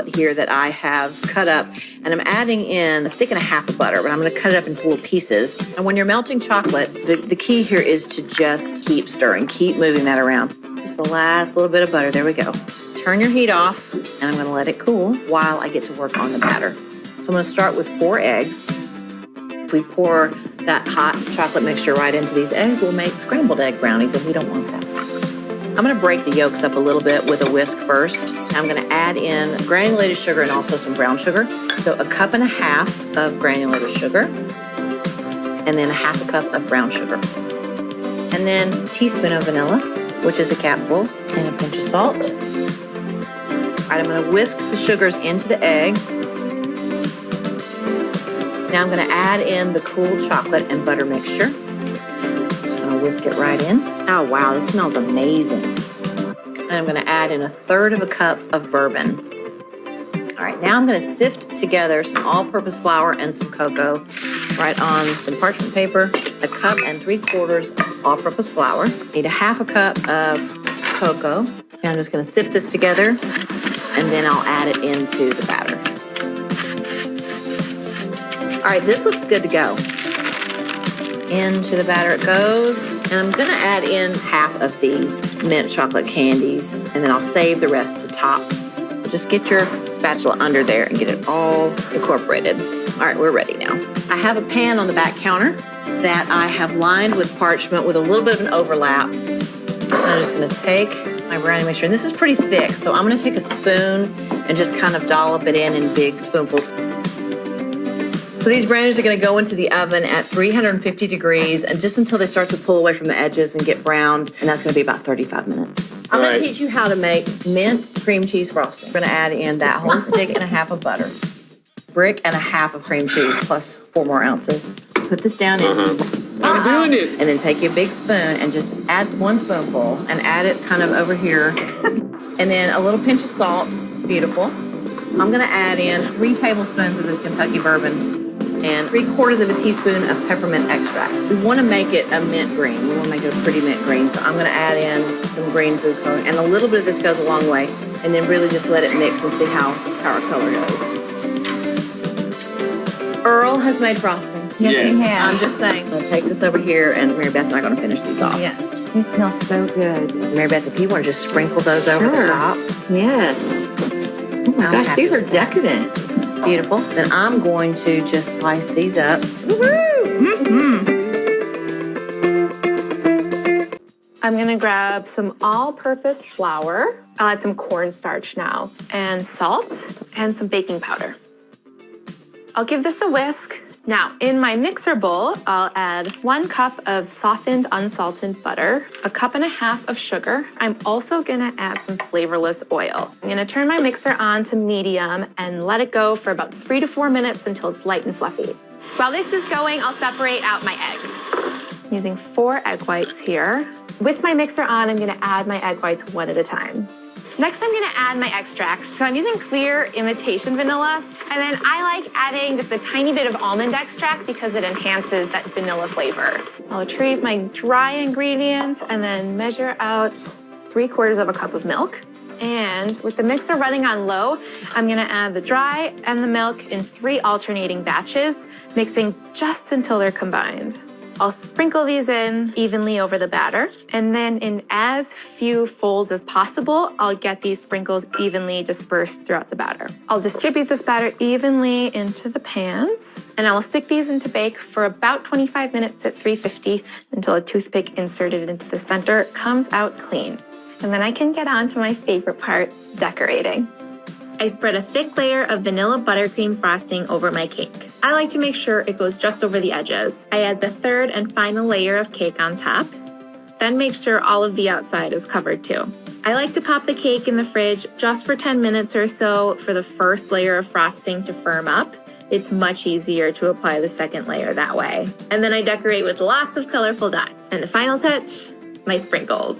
here that I have cut up, and I'm adding in a stick and a half of butter, but I'm gonna cut it up into little pieces. And when you're melting chocolate, the key here is to just keep stirring, keep moving that around. Just the last little bit of butter, there we go. Turn your heat off, and I'm gonna let it cool while I get to work on the batter. So I'm gonna start with 4 eggs. If we pour that hot chocolate mixture right into these eggs, we'll make scrambled egg brownies, and we don't want that. I'm gonna break the yolks up a little bit with a whisk first. I'm gonna add in granulated sugar and also some brown sugar. So 1.5 cups of granulated sugar, and then 1/2 cup of brown sugar. And then a teaspoon of vanilla, which is a capful, and a pinch of salt. All right, I'm gonna whisk the sugars into the egg. Now I'm gonna add in the cool chocolate and butter mixture. Just gonna whisk it right in. Oh wow, this smells amazing. And I'm gonna add in 1/3 cup of bourbon. All right, now I'm gonna sift together some all-purpose flour and some cocoa right on some parchment paper, 1 3/4 cups of all-purpose flour. Need 1/2 cup of cocoa. And I'm just gonna sift this together, and then I'll add it into the batter. All right, this looks good to go. Into the batter it goes. And I'm gonna add in 1/2 of these mint chocolate candies, and then I'll save the rest to top. Just get your spatula under there and get it all incorporated. All right, we're ready now. I have a pan on the back counter that I have lined with parchment with a little bit of an overlap. So I'm just gonna take my brownie mixture, and this is pretty thick, so I'm gonna take a spoon and just kind of dollop it in big spoonfuls. So these brownies are gonna go into the oven at 350 degrees and just until they start to pull away from the edges and get browned, and that's gonna be about 35 minutes. I'm gonna teach you how to make mint cream cheese frosting. We're gonna add in that whole stick and 1/2 of butter, brick and 1/2 of cream cheese plus 4 more ounces. Put this down in. I'm doing it. And then take your big spoon and just add 1 spoonful and add it kind of over here. And then a little pinch of salt, beautiful. I'm gonna add in 3 tablespoons of this Kentucky bourbon and 3/4 of a teaspoon of peppermint extract. We wanna make it a mint green. We wanna make it a pretty mint green. So I'm gonna add in some green food coloring, and a little bit of this goes a long way. And then really just let it mix and see how our color goes. Earl has made frosting. Yes, he has. I'm just saying. I'm gonna take this over here, and Mary Beth and I are gonna finish these off. Yes. You smell so good. Mary Beth, if you wanna just sprinkle those over the top. Yes. Oh my gosh, these are decadent. Beautiful. Then I'm going to just slice these up. I'm gonna grab some all-purpose flour. I'll add some cornstarch now, and salt, and some baking powder. I'll give this a whisk. Now, in my mixer bowl, I'll add 1 cup of softened unsalted butter, 1.5 cups of sugar. I'm also gonna add some flavorless oil. I'm gonna turn my mixer on to medium and let it go for about 3 to 4 minutes until it's light and fluffy. While this is going, I'll separate out my eggs. I'm using 4 egg whites here. With my mixer on, I'm gonna add my egg whites 1 at a time. Next, I'm gonna add my extract. So I'm using clear imitation vanilla, and then I like adding just a tiny bit of almond extract because it enhances that vanilla flavor. I'll retrieve my dry ingredients and then measure out 3/4 cup of milk. And with the mixer running on low, I'm gonna add the dry and the milk in 3 alternating batches, mixing just until they're combined. I'll sprinkle these in evenly over the batter, and then in as few folds as possible, I'll get these sprinkles evenly dispersed throughout the batter. I'll distribute this batter evenly into the pans, and I will stick these into bake for about 25 minutes at 350 until a toothpick inserted into the center comes out clean. And then I can get on to my favorite part, decorating. I spread a thick layer of vanilla buttercream frosting over my cake. I like to make sure it goes just over the edges. I add the 3rd and final layer of cake on top, then make sure all of the outside is covered too. I like to pop the cake in the fridge just for 10 minutes or so for the first layer of frosting to firm up. It's much easier to apply the 2nd layer that way. And then I decorate with lots of colorful dots. And the final touch, my sprinkles.